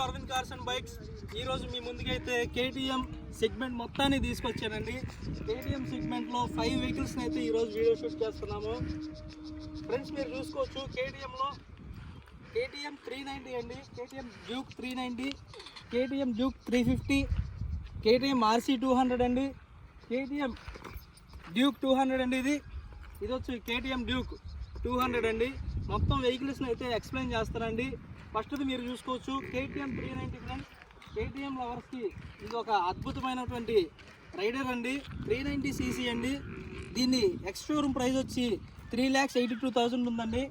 Arvind cars and bikes. ఈరోజు మీ ముందుకైతే KTM segment మొత్తాన్ని తీసుకొచ్చానండి. కేటీఎం సెగ్మెంట్లో 5 వెహికల్స్ని అయితే ఈరోజు వీడియో షూట్ చేస్తున్నాము. ఫ్రెండ్స్ మీరు చూసుకోవచ్చు, కేటీఎంలో కేటీఎం 390 అండి, KTM Duke 390, KTM Duke 350, KTM RC 200 అండి, కేటీఎం డ్యూక్ 200 అండి. ఇది వచ్చి కేటీఎం డ్యూక్ 200 అండి. మొత్తం వెహికల్స్ని అయితే ఎక్స్ప్లెయిన్ చేస్తారండి. ఫస్ట్ది మీరు చూసుకోవచ్చు కేటీఎం 390 ఫ్రెండ్స్. కేటీఎం లవర్స్కి ఇది ఒక అద్భుతమైనటువంటి రైడర్ అండి. 390 cc అండి. దీన్ని ఎక్స్ షోరూమ్ ప్రైస్ వచ్చి 3,82,000 ఉందండి.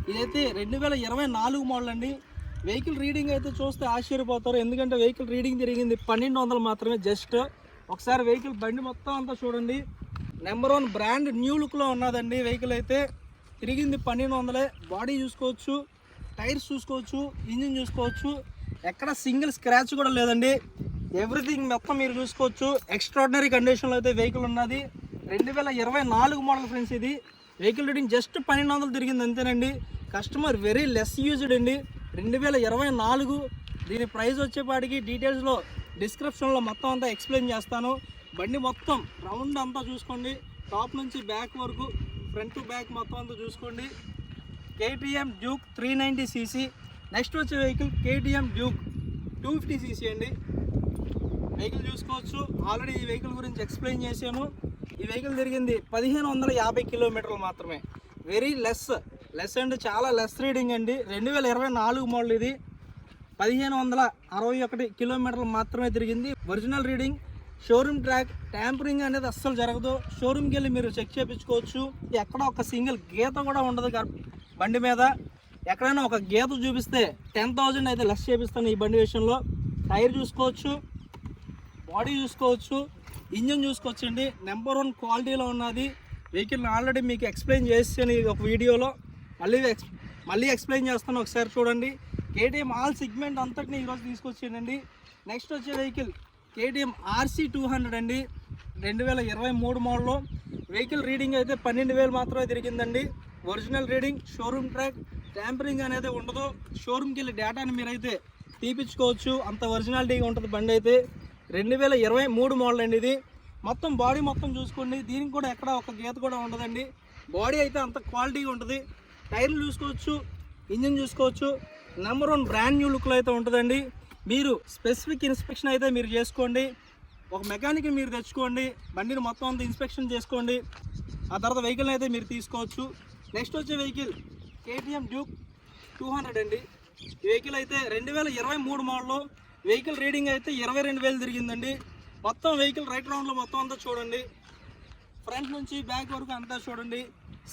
ఇదైతే 2024 మోడల్ అండి. వెహికల్ రీడింగ్ అయితే చూస్తే ఆశ్చర్యపోతారు, ఎందుకంటే వెహికల్ రీడింగ్ తిరిగింది 1200 మాత్రమే. జస్ట్ ఒకసారి వెహికల్ బండి మొత్తం అంతా చూడండి. నెంబర్ 1 బ్రాండ్ న్యూ లుక్లో ఉన్నదండి. వెహికల్ అయితే తిరిగింది 1200. బాడీ చూసుకోవచ్చు, టైర్స్ చూసుకోవచ్చు, ఇంజిన్ చూసుకోవచ్చు, ఎక్కడ సింగిల్ స్క్రాచ్ కూడా లేదండి. ఎవ్రీథింగ్ మొత్తం మీరు చూసుకోవచ్చు. ఎక్స్ట్రాడినరీ కండిషన్లో అయితే వెహికల్ ఉన్నది. 2024 మోడల్ ఫ్రెండ్స్. ఇది వెహికల్ రీడింగ్ జస్ట్ 1200 తిరిగింది అంతేనండి. కస్టమర్ వెరీ లెస్ యూజ్డ్ అండి. 2024. దీని ప్రైస్ వచ్చేపాటికి డీటెయిల్స్లో డిస్క్రిప్షన్లో మొత్తం అంతా ఎక్స్ప్లెయిన్ చేస్తాను. బండి మొత్తం రౌండ్ అంతా చూసుకోండి, టాప్ నుంచి బ్యాక్ వరకు, ఫ్రంట్ టు బ్యాక్ మొత్తం అంతా చూసుకోండి. KTM Duke 390 cc. నెక్స్ట్ వచ్చే వెహికల్ కేటీఎం డ్యూక్ 250 cc అండి. వెహికల్ చూసుకోవచ్చు. ఆల్రెడీ ఈ వెహికల్ గురించి ఎక్స్ప్లెయిన్ చేశాను. ఈ వెహికల్ తిరిగింది 1550 కిలోమీటర్లు మాత్రమే. వెరీ లెస్ అండ్ చాలా లెస్ రీడింగ్ అండి. 2024 మోడల్. ఇది 1561 కిలోమీటర్లు మాత్రమే తిరిగింది. Original reading. Showroom track. Tampering అనేది అస్సలు జరగదు. షోరూమ్కి వెళ్ళి మీరు చెక్ చేయించుకోవచ్చు. ఎక్కడ ఒక సింగిల్ గీత కూడా ఉండదు బండి మీద. ఎక్కడైనా ఒక గీత చూపిస్తే 10,000 అయితే లెస్ చేపిస్తాను ఈ బండి విషయంలో. టైర్ చూసుకోవచ్చు, బాడీ చూసుకోవచ్చు, ఇంజిన్ చూసుకోవచ్చు అండి. నెంబర్ 1 క్వాలిటీలో ఉన్నది. వెహికల్ని ఆల్రెడీ మీకు ఎక్స్ప్లెయిన్ చేసాను ఈ ఒక వీడియోలో. మళ్ళీ ఎక్స్ప్లెయిన్ చేస్తాను, ఒకసారి చూడండి. కేటీఎం ఆల్ సెగ్మెంట్ అంతటిని ఈరోజు తీసుకొచ్చానండి. నెక్స్ట్ వచ్చే వెహికల్ కేటీఎం ఆర్సీ 200 అండి. 2023 మోడల్లో. వెహికల్ రీడింగ్ అయితే 12,000 మాత్రమే తిరిగిందండి. Original reading, showroom track, tampering అనేది ఉండదు. షోరూమ్కి వెళ్ళి డేటాని మీరైతే తీపించుకోవచ్చు, అంత ఒరిజినాలిటీగా ఉంటుంది బండి అయితే. 2023 మోడల్ అండి ఇది. మొత్తం బాడీ మొత్తం చూసుకోండి. దీనికి కూడా ఎక్కడ ఒక గీత కూడా ఉండదండి. బాడీ అయితే అంత క్వాలిటీగా ఉంటుంది. టైర్లు చూసుకోవచ్చు, ఇంజిన్ చూసుకోవచ్చు. నెంబర్ 1 బ్రాండ్ న్యూ లుక్లో అయితే ఉంటుందండి. మీరు స్పెసిఫిక్ ఇన్స్పెక్షన్ అయితే మీరు చేసుకోండి. ఒక మెకానిక్ని మీరు తెచ్చుకోండి, బండిని మొత్తం అంతా ఇన్స్పెక్షన్ చేసుకోండి. ఆ తర్వాత వెహికల్ని అయితే మీరు తీసుకోవచ్చు. నెక్స్ట్ వచ్చే వెహికల్ కేటీఎం డ్యూక్ 200 అండి. ఈ వెహికల్ అయితే 2023 మోడల్లో. వెహికల్ రీడింగ్ అయితే 22,000 తిరిగిందండి. మొత్తం వెహికల్ రైట్ రౌండ్లో మొత్తం అంతా చూడండి, ఫ్రంట్ నుంచి బ్యాక్ వరకు అంతా చూడండి.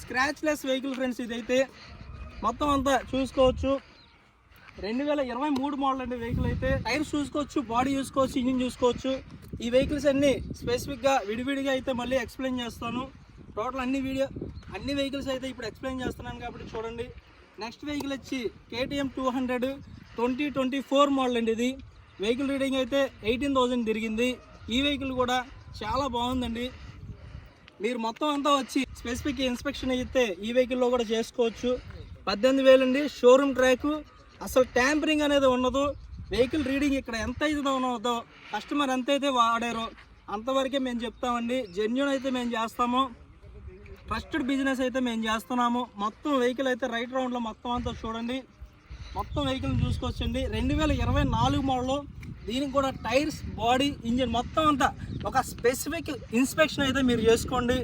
Scratch less vehicle friends. ఇదైతే మొత్తం అంతా చూసుకోవచ్చు. 2023 మోడల్ అండి వెహికల్ అయితే. టైర్స్ చూసుకోవచ్చు, బాడీ చూసుకోవచ్చు, ఇంజిన్ చూసుకోవచ్చు. ఈ వెహికల్స్ అన్నీ స్పెసిఫిక్గా విడివిడిగా అయితే మళ్ళీ ఎక్స్ప్లెయిన్ చేస్తాను. టోటల్ అన్ని వెహికల్స్ అయితే ఇప్పుడు ఎక్స్ప్లెయిన్ చేస్తున్నాను కాబట్టి చూడండి. నెక్స్ట్ వెహికల్ వచ్చి కేటీఎం 200 2024 మోడల్ అండి. ఇది వెహికల్ రీడింగ్ అయితే 18,000 తిరిగింది. ఈ వెహికల్ కూడా చాలా బాగుందండి. మీరు మొత్తం అంతా వచ్చి స్పెసిఫిక్ ఇన్స్పెక్షన్ అయితే ఈ వెహికల్లో కూడా చేసుకోవచ్చు. 18,000 అండి. షోరూమ్ ట్రాక్, అసలు ట్యాంపరింగ్ అనేది ఉండదు. వెహికల్ రీడింగ్ ఇక్కడ ఎంత అయితే ఉన్నదో, కస్టమర్ ఎంత అయితే వాడారో అంతవరకే మేము చెప్తామండి. జెన్యూన్ అయితే మేము చేస్తాము, ట్రస్టెడ్ బిజినెస్ అయితే మేము చేస్తున్నాము. మొత్తం వెహికల్ అయితే రైట్ రౌండ్లో మొత్తం అంతా చూడండి. మొత్తం వెహికల్ని చూసుకోవచ్చండి. 2024 మోడల్లో. దీనికి కూడా టైర్స్, బాడీ, ఇంజిన్ మొత్తం అంతా ఒక స్పెసిఫిక్ ఇన్స్పెక్షన్ అయితే మీరు చేసుకోండి.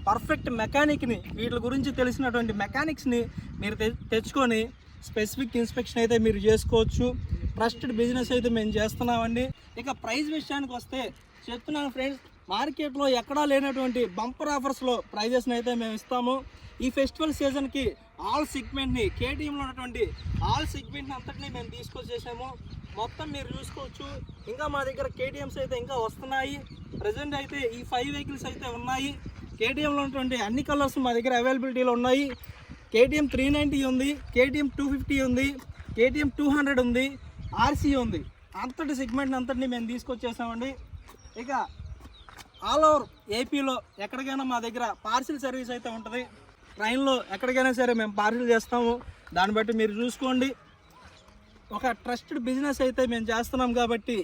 పర్ఫెక్ట్ మెకానిక్ని, వీటి గురించి తెలిసినటువంటి మెకానిక్స్ని మీరు తెచ్చుకొని స్పెసిఫిక్ ఇన్స్పెక్షన్ అయితే మీరు చేసుకోవచ్చు. ట్రస్టెడ్ బిజినెస్ అయితే మేము చేస్తున్నామండి. ఇక ప్రైస్ విషయానికి వస్తే చెప్తున్నాను ఫ్రెండ్స్, మార్కెట్లో ఎక్కడా లేనటువంటి బంపర్ ఆఫర్స్లో ప్రైజెస్ని అయితే మేము ఇస్తాము. ఈ ఫెస్టివల్ సీజన్కి ఆల్ సెగ్మెంట్ని, కేటీఎంలో ఉన్నటువంటి ఆల్ సెగ్మెంట్ని అంతటినీ మేము తీసుకొచ్చేసాము. మొత్తం మీరు చూసుకోవచ్చు. ఇంకా మా దగ్గర కేటీఎంస్ అయితే ఇంకా వస్తున్నాయి. ప్రజెంట్ అయితే ఈ 5 వెహికల్స్ అయితే ఉన్నాయి. కేటీఎంలో ఉన్నటువంటి అన్ని కలర్స్ మా దగ్గర అవైలబిలిటీలో ఉన్నాయి. కేటీఎం 390 ఉంది, కేటీఎం 250 ఉంది, కేటీఎం 200 ఉంది, ఆర్సీ ఉంది. అంతటి సెగ్మెంట్ అంతటిని మేము తీసుకొచ్చేసామండి. ఇక ఆల్ ఓవర్ ఏపీలో ఎక్కడికైనా మా దగ్గర పార్సిల్ సర్వీస్ అయితే ఉంటుంది. ట్రైన్లో ఎక్కడికైనా సరే మేము పార్సిల్ చేస్తాము. దాన్ని బట్టి మీరు చూసుకోండి. ఒక ట్రస్టెడ్ బిజినెస్ అయితే మేము చేస్తున్నాం కాబట్టి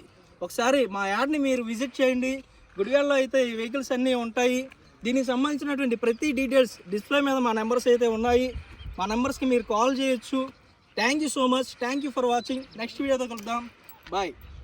ఒకసారి మా యాడ్ని మీరు విజిట్ చేయండి. గుడివాడలో అయితే ఈ వెహికల్స్ అన్నీ ఉంటాయి. దీనికి సంబంధించినటువంటి ప్రతి డీటెయిల్స్ డిస్ప్లే మీద మా నెంబర్స్ అయితే ఉన్నాయి. మా నెంబర్స్కి మీరు కాల్ చేయొచ్చు. Thank you so much. Thank you for watching. Next వీడియోతో కలుద్దాం. బాయ్.